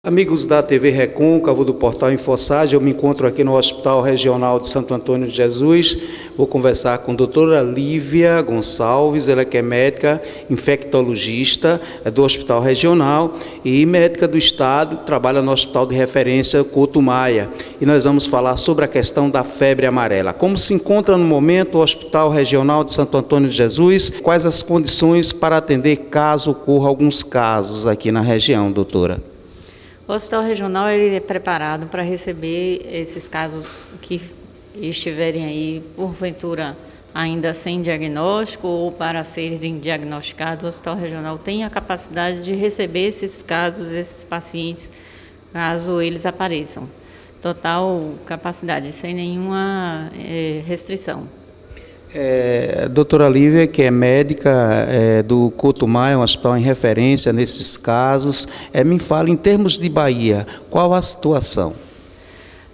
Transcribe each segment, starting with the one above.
Amigos da TV Recôncavo, do portal Infosage, eu me encontro aqui no Hospital Regional de Santo Antônio de Jesus. Vou conversar com a doutora Lívia Gonçalves, ela que é médica infectologista do Hospital Regional e médica do Estado, trabalha no Hospital de Referência Couto Maia. E nós vamos falar sobre a questão da febre amarela. Como se encontra no momento o Hospital Regional de Santo Antônio de Jesus? Quais as condições para atender caso ocorra alguns casos aqui na região, doutora? O Hospital Regional ele é preparado para receber esses casos que estiverem aí, porventura, ainda sem diagnóstico ou para serem diagnosticados. O Hospital Regional tem a capacidade de receber esses casos, esses pacientes, caso eles apareçam. Total capacidade, sem nenhuma restrição. Doutora Lívia, que é médica do Couto Maia, um hospital em referência nesses casos, me fala em termos de Bahia, qual a situação?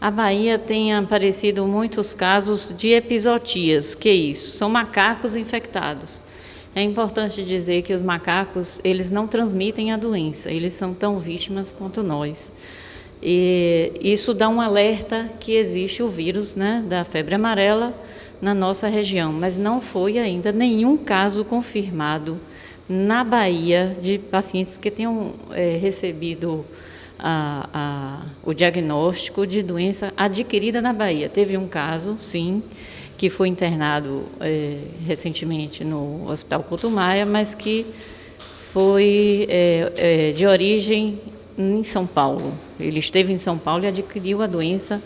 A Bahia tem aparecido muitos casos de epizootias. Que é isso? São macacos infectados. É importante dizer que os macacos, eles não transmitem a doença, eles são tão vítimas quanto nós. E isso dá um alerta que existe o vírus, né, da febre amarela na nossa região, mas não foi ainda nenhum caso confirmado na Bahia de pacientes que tenham recebido o diagnóstico de doença adquirida na Bahia. Teve um caso, sim, que foi internado recentemente no Hospital Couto Maia, mas que foi de origem em São Paulo. Ele esteve em São Paulo e adquiriu a doença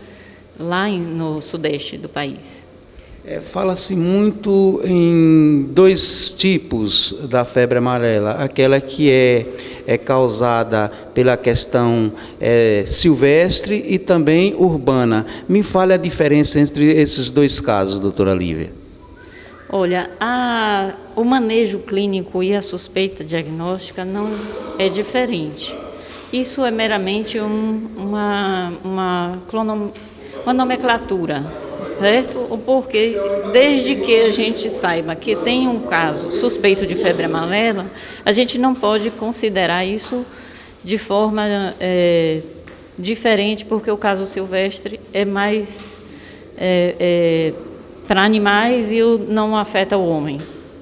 lá no sudeste do país. Fala-se muito em dois tipos da febre amarela, aquela que é causada pela questão silvestre e também urbana. Me fale a diferença entre esses dois casos, doutora Lívia. Olha, o manejo clínico e a suspeita diagnóstica não é diferente. Isso é meramente uma nomenclatura, certo? Porque desde que a gente saiba que tem um caso suspeito de febre amarela, a gente não pode considerar isso de forma diferente, porque o caso silvestre é mais para animais e não afeta o homem,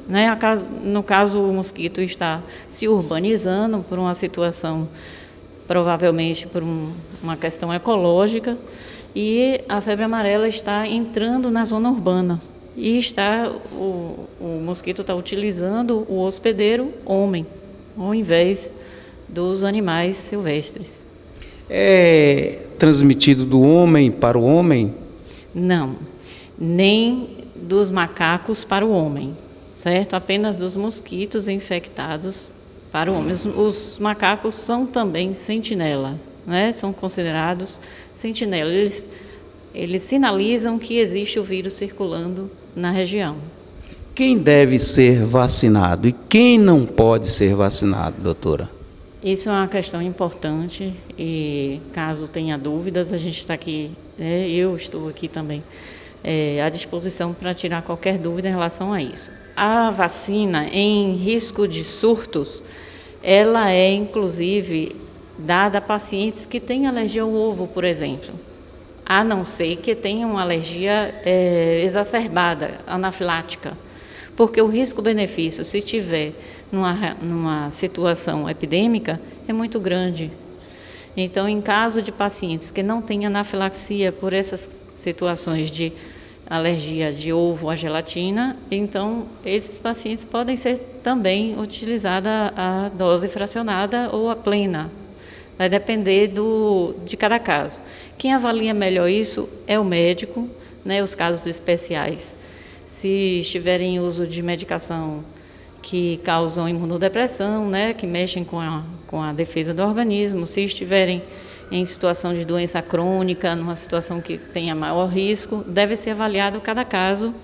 né? No caso, o mosquito está se urbanizando por uma situação, provavelmente por uma questão ecológica, e a febre amarela está entrando na zona urbana e o mosquito está utilizando o hospedeiro homem, ao invés dos animais silvestres. É transmitido do homem para o homem? Não, nem dos macacos para o homem, certo? Apenas dos mosquitos infectados para o homem. Os macacos são também sentinela, né? São considerados sentinela. Eles sinalizam que existe o vírus circulando na região. Quem deve ser vacinado e quem não pode ser vacinado, doutora? Isso é uma questão importante e, caso tenha dúvidas, a gente está aqui, eu estou aqui também à disposição para tirar qualquer dúvida em relação a isso. A vacina em risco de surtos, ela é inclusive dada a pacientes que têm alergia ao ovo, por exemplo, a não ser que tenham uma alergia exacerbada, anafilática, porque o risco-benefício, se tiver numa situação epidêmica, é muito grande. Então, em caso de pacientes que não têm anafilaxia por essas situações de alergia de ovo à gelatina, então esses pacientes podem ser também utilizada a dose fracionada ou a plena. Vai depender de cada caso. Quem avalia melhor isso é o médico, né, os casos especiais. Se estiverem em uso de medicação que causam imunodepressão, né, que mexem com a defesa do organismo, se estiverem em situação de doença crônica, numa situação que tenha maior risco, deve ser avaliado cada caso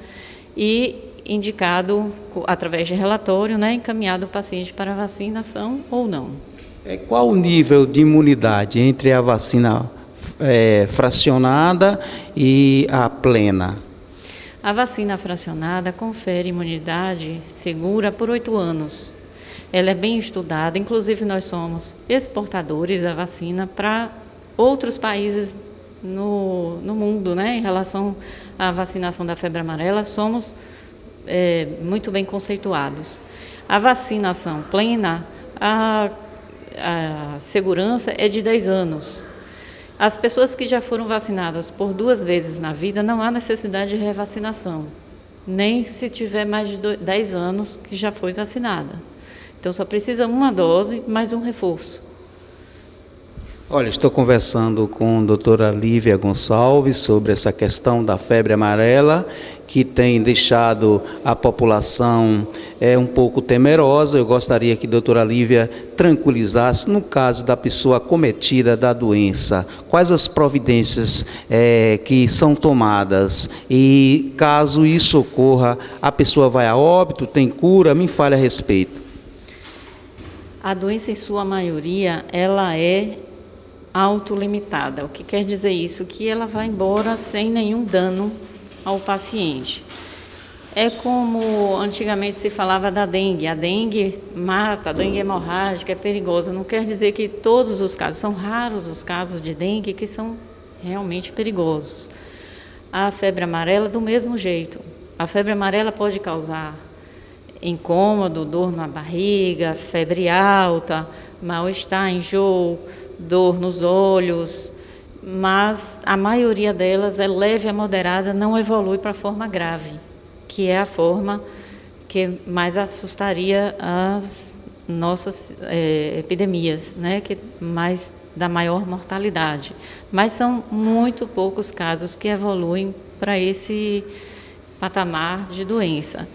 e indicado, através de relatório, né, encaminhado o paciente para vacinação ou não. Qual o nível de imunidade entre a vacina fracionada e a plena? A vacina fracionada confere imunidade segura por 8 anos. ela é bem estudada, inclusive nós somos exportadores da vacina para outros países no mundo, né? Em relação à vacinação da febre amarela, somos muito bem conceituados. A vacinação plena, a segurança é de 10 anos. As pessoas que já foram vacinadas por 2 vezes na vida, não há necessidade de revacinação, nem se tiver mais de 10 anos que já foi vacinada. Então, só precisa uma dose, mais um reforço. Olha, estou conversando com a doutora Lívia Gonçalves sobre essa questão da febre amarela, que tem deixado a população um pouco temerosa. Eu gostaria que a doutora Lívia tranquilizasse, no caso da pessoa acometida da doença, quais as providências que são tomadas e, caso isso ocorra, a pessoa vai a óbito, tem cura? Me fale a respeito. A doença, em sua maioria, ela é autolimitada. O que quer dizer isso? Que ela vai embora sem nenhum dano ao paciente. É como antigamente se falava da dengue. A dengue mata, a dengue hemorrágica é perigosa. Não quer dizer que todos os casos, são raros os casos de dengue que são realmente perigosos. A febre amarela, do mesmo jeito. A febre amarela pode causar incômodo, dor na barriga, febre alta, mal-estar, enjoo, dor nos olhos, mas a maioria delas é leve a moderada, não evolui para a forma grave, que é a forma que mais assustaria as nossas epidemias, né? Que mais dá maior mortalidade. Mas são muito poucos casos que evoluem para esse patamar de doença.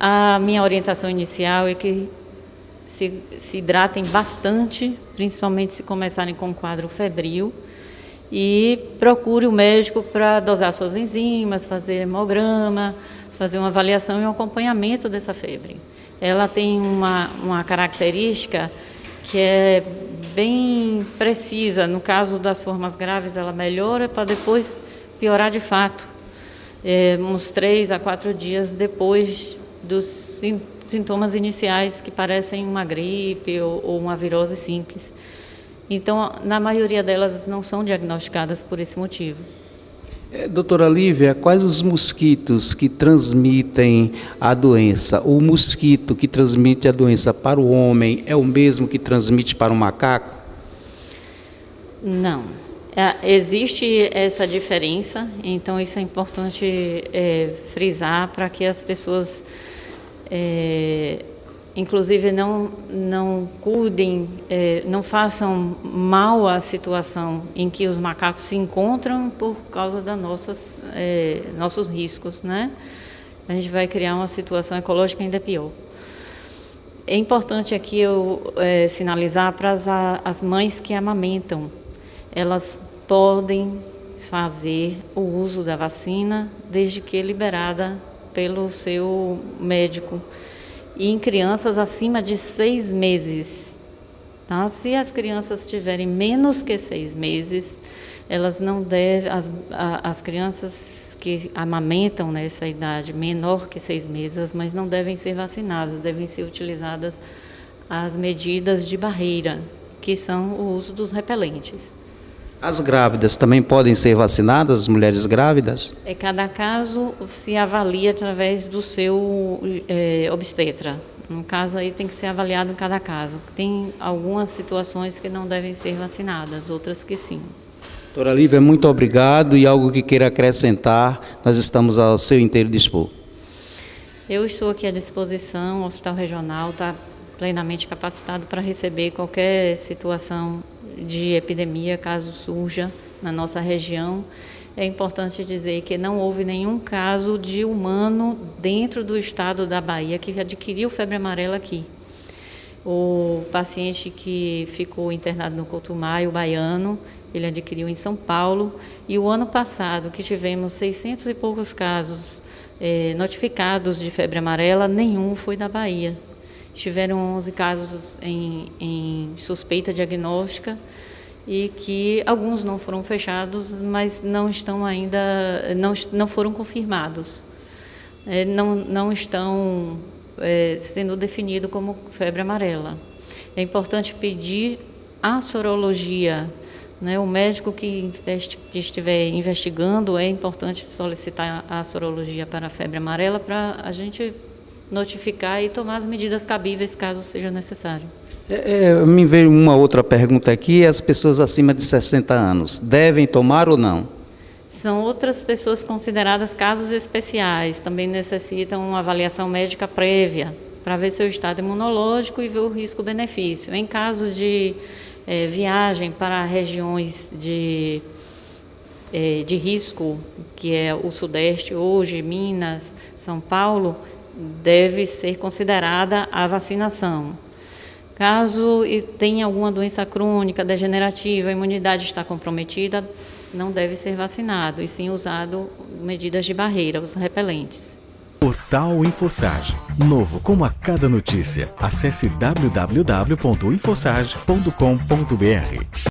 A minha orientação inicial é que se hidratem bastante, principalmente se começarem com um quadro febril, e procure o médico para dosar suas enzimas, fazer hemograma, fazer uma avaliação e um acompanhamento dessa febre. Ela tem uma característica que é bem precisa. No caso das formas graves, ela melhora para depois piorar de fato, uns 3 a 4 dias depois dos sintomas iniciais, que parecem uma gripe ou uma virose simples. Então, na maioria delas, não são diagnosticadas por esse motivo. Doutora Lívia, quais os mosquitos que transmitem a doença? O mosquito que transmite a doença para o homem é o mesmo que transmite para o macaco? Não. Existe essa diferença, então isso é importante frisar para que as pessoas, inclusive, não cuidem, não façam mal à situação em que os macacos se encontram por causa das nossos riscos, né? A gente vai criar uma situação ecológica ainda pior. É importante aqui eu sinalizar para as mães que amamentam. Elas podem fazer o uso da vacina desde que liberada pelo seu médico. E em crianças acima de 6 meses. Tá? Se as crianças tiverem menos que 6 meses, elas não devem, as crianças que amamentam nessa idade menor que 6 meses, as mães não devem ser vacinadas, devem ser utilizadas as medidas de barreira, que são o uso dos repelentes. As grávidas também podem ser vacinadas, as mulheres grávidas? Cada caso se avalia através do seu obstetra. No caso, aí tem que ser avaliado em cada caso. Tem algumas situações que não devem ser vacinadas, outras que sim. Doutora Lívia, muito obrigado, e algo que queira acrescentar, nós estamos ao seu inteiro dispor. Eu estou aqui à disposição, o Hospital Regional está plenamente capacitado para receber qualquer situação de epidemia, caso surja na nossa região. É importante dizer que não houve nenhum caso de humano dentro do estado da Bahia que adquiriu febre amarela aqui. O paciente que ficou internado no Couto Maio, o baiano, ele adquiriu em São Paulo, e o ano passado, que tivemos 600 e poucos casos notificados de febre amarela, nenhum foi da Bahia. Tiveram 11 casos em suspeita diagnóstica, e que alguns não foram fechados, mas não estão ainda, não foram confirmados. Não estão sendo definido como febre amarela. É importante pedir a sorologia, né? O médico que estiver investigando, é importante solicitar a sorologia para a febre amarela para a gente notificar e tomar as medidas cabíveis caso seja necessário. Me veio uma outra pergunta aqui: as pessoas acima de 60 anos devem tomar ou não? São outras pessoas consideradas casos especiais, também necessitam uma avaliação médica prévia para ver seu estado imunológico e ver o risco-benefício. Em caso de viagem para regiões de risco, que é o Sudeste hoje, Minas, São Paulo, deve ser considerada a vacinação. Caso tenha alguma doença crônica, degenerativa, a imunidade está comprometida, não deve ser vacinado, e sim usado medidas de barreira, os repelentes. Portal InfoSage. Novo como a cada notícia. Acesse www.infosage.com.br.